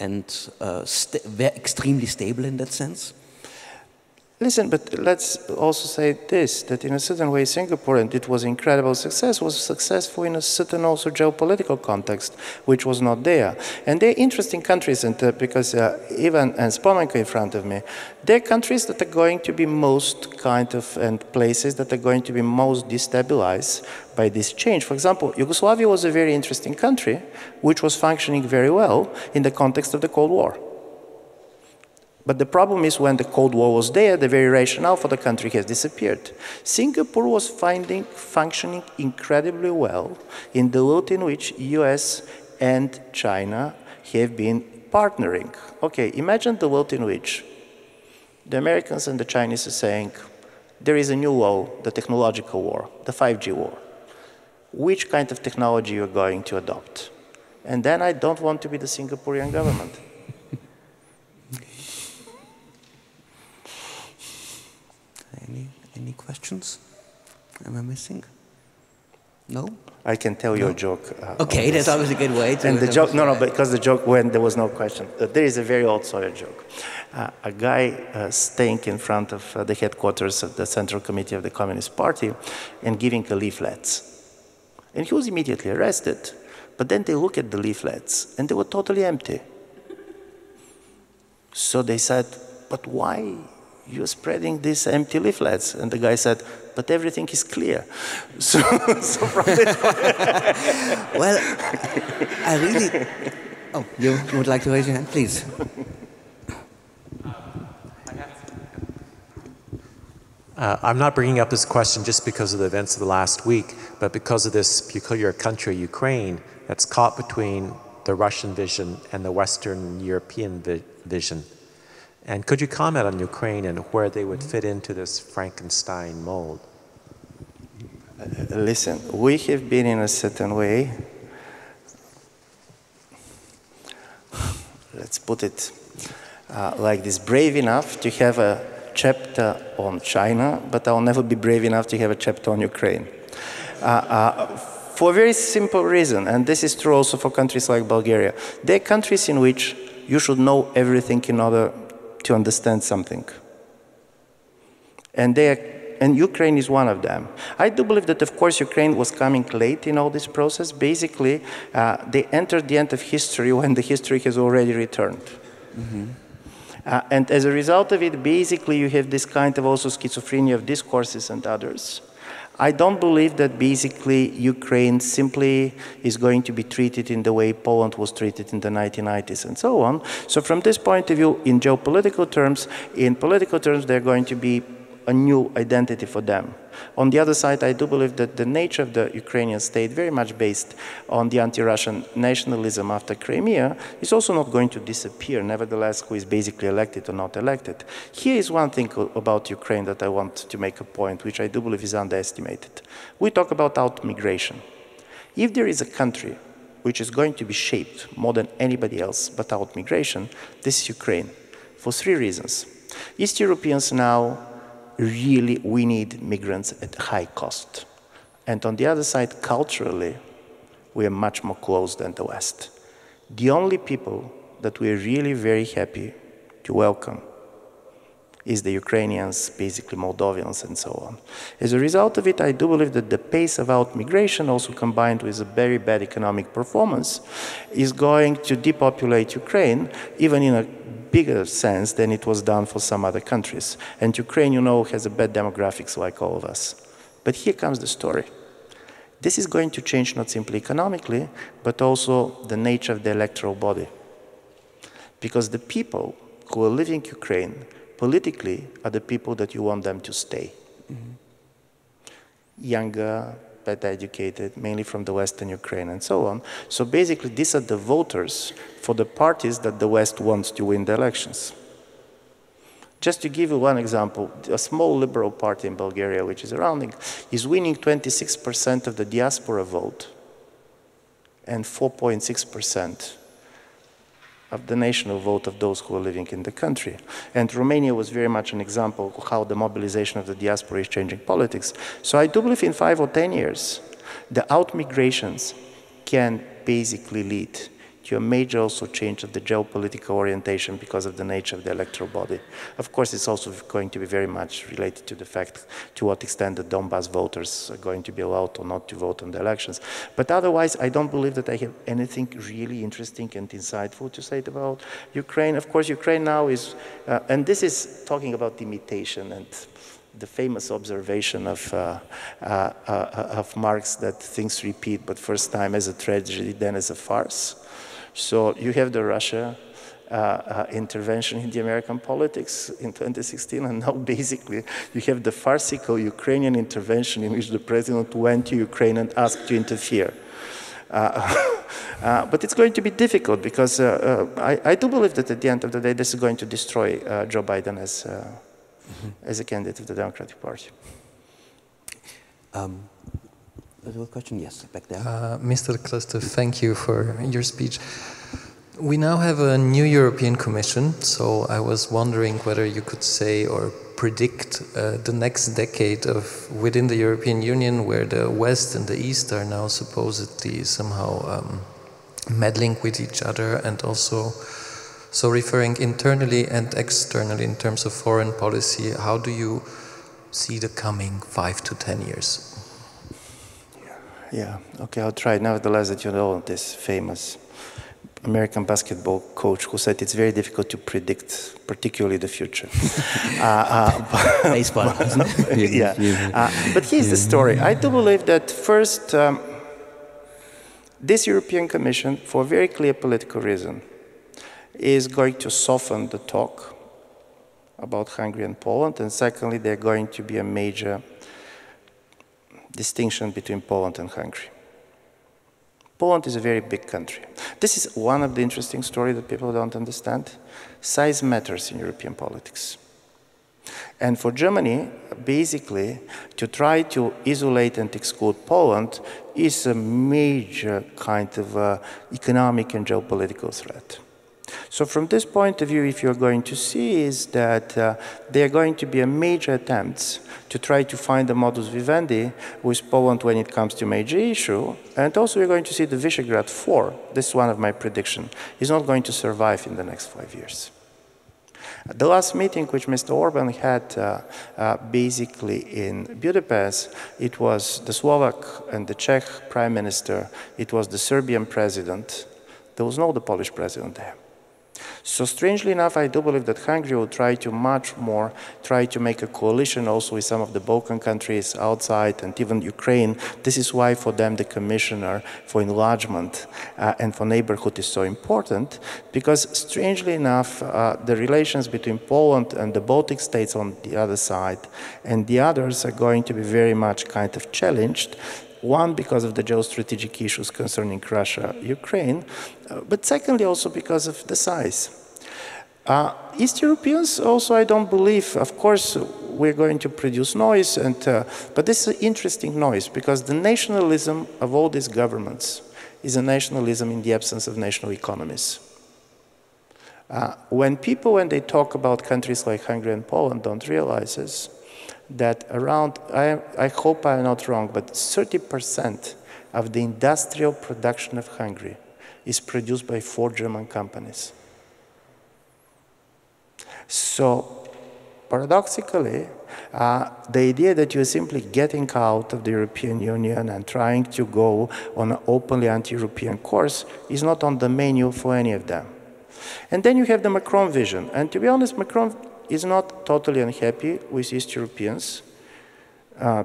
and extremely stable in that sense? Listen, but let's also say this, that in a certain way Singapore, and it was incredible success, was successful in a certain also geopolitical context, which was not there. And they're interesting countries, and because Ivan and Spomenko in front of me, they're countries that are going to be most kind of, and places that are going to be most destabilized by this change. For example, Yugoslavia was a very interesting country, which was functioning very well in the context of the Cold War. But the problem is when the Cold War was there, the very rationale for the country has disappeared. Singapore was functioning incredibly well in the world in which US and China have been partnering. Okay, imagine the world in which the Americans and the Chinese are saying, there is a new war, the technological war, the 5G war. Which kind of technology you're going to adopt? And then I don't want to be the Singaporean government. Any questions? Am I missing? No? I can tell you a joke. Okay, that's always a good way to... And the joke, no, because the joke when there was no question. There is a very old Soviet joke. A guy staying in front of the headquarters of the Central Committee of the Communist Party and giving a leaflets. And he was immediately arrested. But then they look at the leaflets and they were totally empty. So they said, but why? You're spreading these empty leaflets. And the guy said, but everything is clear. So from this well, I really... Oh, you would like to raise your hand, please. I'm not bringing up this question just because of the events of the last week, but because of this peculiar country, Ukraine, that's caught between the Russian vision and the Western European vision. And could you comment on Ukraine and where they would fit into this Frankenstein mold? Listen, we have been in a certain way, let's put it like this, brave enough to have a chapter on China, but I'll never be brave enough to have a chapter on Ukraine. For a very simple reason, and this is true also for countries like Bulgaria. They're countries in which you should know everything in order to understand something. And Ukraine is one of them. I do believe that, of course, Ukraine was coming late in all this process. Basically, they entered the end of history when the history has already returned. Mm-hmm. And as a result of it, basically, you have this kind of also schizophrenia of discourses and others. I don't believe that basically Ukraine simply is going to be treated in the way Poland was treated in the 1990s and so on. So from this point of view, in geopolitical terms, in political terms, they're going to be a new identity for them. On the other side, I do believe that the nature of the Ukrainian state, very much based on the anti-Russian nationalism after Crimea, is also not going to disappear, nevertheless, who is basically elected or not elected. Here is one thing about Ukraine that I want to make a point, which I do believe is underestimated. We talk about out-migration. If there is a country which is going to be shaped more than anybody else but out-migration, this is Ukraine, for three reasons. East Europeans now really, we need migrants at high cost. And on the other side, culturally, we are much more closed than the West. The only people that we are really very happy to welcome is the Ukrainians, basically Moldovians, and so on. As a result of it, I do believe that the pace of out-migration, also combined with a very bad economic performance, is going to depopulate Ukraine, even in a bigger sense than it was done for some other countries. And Ukraine, you know, has a bad demographics like all of us. But here comes the story. This is going to change not simply economically, but also the nature of the electoral body. Because the people who are living in Ukraine politically are the people that you want them to stay. Mm-hmm. Younger, better educated, mainly from the Western Ukraine and so on. So basically, these are the voters for the parties that the West wants to win the elections. Just to give you one example, a small liberal party in Bulgaria, which is surrounding, is winning 26% of the diaspora vote and 4.6% of the national vote of those who are living in the country. And Romania was very much an example of how the mobilization of the diaspora is changing politics. So I do believe in 5 or 10 years, the out-migrations can basically lead to a major also change of the geopolitical orientation because of the nature of the electoral body. Of course, it's also going to be very much related to the fact to what extent the Donbass voters are going to be allowed or not to vote on the elections. But otherwise, I don't believe that I have anything really interesting and insightful to say about Ukraine. Of course, Ukraine now is, and this is talking about imitation and the famous observation of Marx that things repeat, but first time as a tragedy, then as a farce. So you have the Russia intervention in the American politics in 2016, and now basically you have the farcical Ukrainian intervention in which the president went to Ukraine and asked to interfere. But it's going to be difficult because I do believe that at the end of the day this is going to destroy Joe Biden as a candidate of the Democratic Party. A little question, yes, back there. Mr. Krastev, thank you for your speech. We now have a new European Commission, so I was wondering whether you could say or predict the next decade of within the European Union, where the West and the East are now supposedly somehow meddling with each other, and also so referring internally and externally in terms of foreign policy. How do you see the coming 5 to 10 years? Yeah, okay, I'll try. Nevertheless, that you know this famous American basketball coach who said it's very difficult to predict, particularly the future. Baseball. But here's the story. I do believe that first, this European Commission, for a very clear political reason, is going to soften the talk about Hungary and Poland, and secondly, there's going to be a major distinction between Poland and Hungary. Poland is a very big country. This is one of the interesting stories that people don't understand. Size matters in European politics. And for Germany, basically, to try to isolate and exclude Poland is a major kind of economic and geopolitical threat. So from this point of view, if you're going to see is that there are going to be a major attempts to try to find a modus vivendi with Poland when it comes to major issue. And also you're going to see the Visegrad 4, this is one of my predictions, is not going to survive in the next 5 years. The last meeting which Mr. Orbán had basically in Budapest, it was the Slovak and the Czech Prime Minister, it was the Serbian President, there was no the Polish President there. So strangely enough, I do believe that Hungary will try to much more try to make a coalition also with some of the Balkan countries outside and even Ukraine. This is why for them the Commissioner for Enlargement and for Neighborhood is so important, because strangely enough, the relations between Poland and the Baltic states on the other side and the others are going to be very much kind of challenged. One, because of the geostrategic issues concerning Russia, Ukraine, but secondly also because of the size. East Europeans also, I don't believe, of course, we're going to produce noise, and, but this is an interesting noise because the nationalism of all these governments is a nationalism in the absence of national economies. When they talk about countries like Hungary and Poland, don't realize this, that around, I hope I'm not wrong, but 30% of the industrial production of Hungary is produced by 4 German companies. So, paradoxically, the idea that you're simply getting out of the European Union and trying to go on an openly anti-European course is not on the menu for any of them. And then you have the Macron vision. And to be honest, Macron is not totally unhappy with East Europeans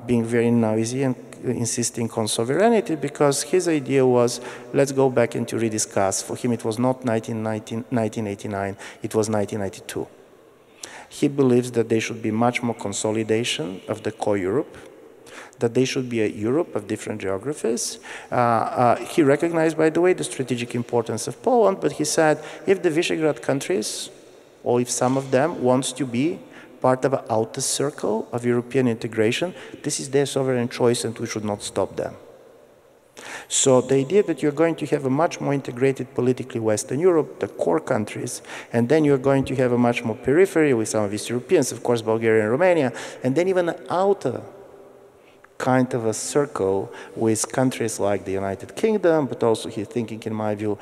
being very noisy and insisting on sovereignty, because his idea was, let's go back and to rediscuss. For him, it was not 1989, it was 1992. He believes that there should be much more consolidation of the core Europe, that there should be a Europe of different geographies. He recognized, by the way, the strategic importance of Poland, but he said, if the Visegrad countries, or if some of them wants to be part of an outer circle of European integration, this is their sovereign choice and we should not stop them. So the idea that you're going to have a much more integrated politically Western Europe, the core countries, and then you're going to have a much more periphery with some of East Europeans, of course, Bulgaria and Romania, and then even an outer kind of a circle with countries like the United Kingdom, but also he's thinking, in my view,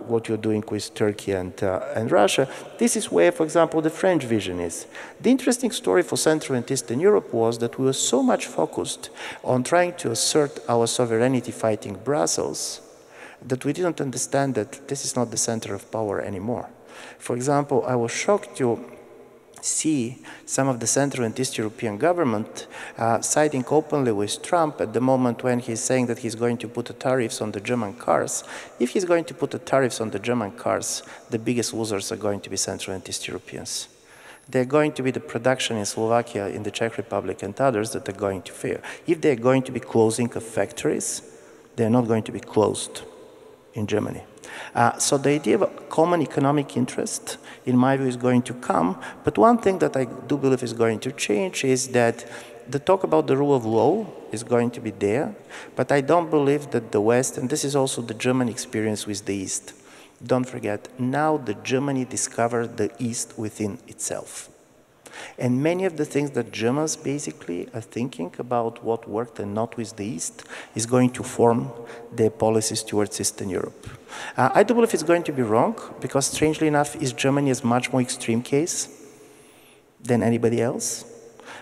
what you're doing with Turkey and Russia. This is where, for example, the French vision is. The interesting story for Central and Eastern Europe was that we were so much focused on trying to assert our sovereignty fighting Brussels that we didn't understand that this is not the center of power anymore. For example, I was shocked to see some of the Central and East European government siding openly with Trump at the moment when he's saying that he's going to put the tariffs on the German cars. If he's going to put the tariffs on the German cars, the biggest losers are going to be Central and East Europeans. They're going to be the production in Slovakia, in the Czech Republic and others that are going to fail. If they're going to be closing of factories, they're not going to be closed in Germany. So the idea of a common economic interest, in my view, is going to come. But one thing that I do believe is going to change is that the talk about the rule of law is going to be there. But I don't believe that the West, and this is also the German experience with the East, don't forget, now the Germany discovered the East within itself. And many of the things that Germans basically are thinking about what worked and not with the East is going to form their policies towards Eastern Europe. I do believe it's going to be wrong because, strangely enough, East Germany is a much more extreme case than anybody else.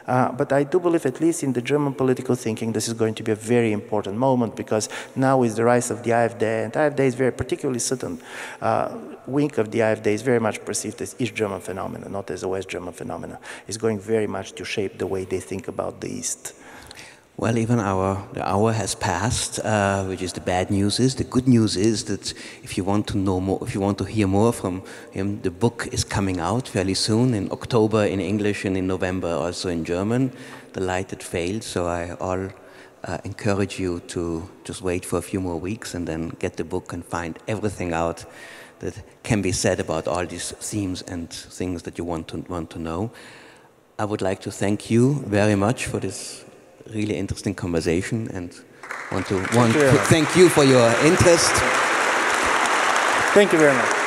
But I do believe, at least in the German political thinking, this is going to be a very important moment because now with the rise of the AfD, and AfD is very particularly certain wing of the AfD is very much perceived as East German phenomena, not as a West German phenomena, is going very much to shape the way they think about the East. Well, even the hour has passed, which is the bad news. The good news is that if you want to know more, if you want to hear more from him, the book is coming out fairly soon, in October in English and in November also in German, The Light That Failed. So I encourage you to just wait for a few more weeks and then get the book and find everything out that can be said about all these themes and things that you want to know. I would like to thank you very much for this really interesting conversation and want to thank you for your interest. Thank you very much.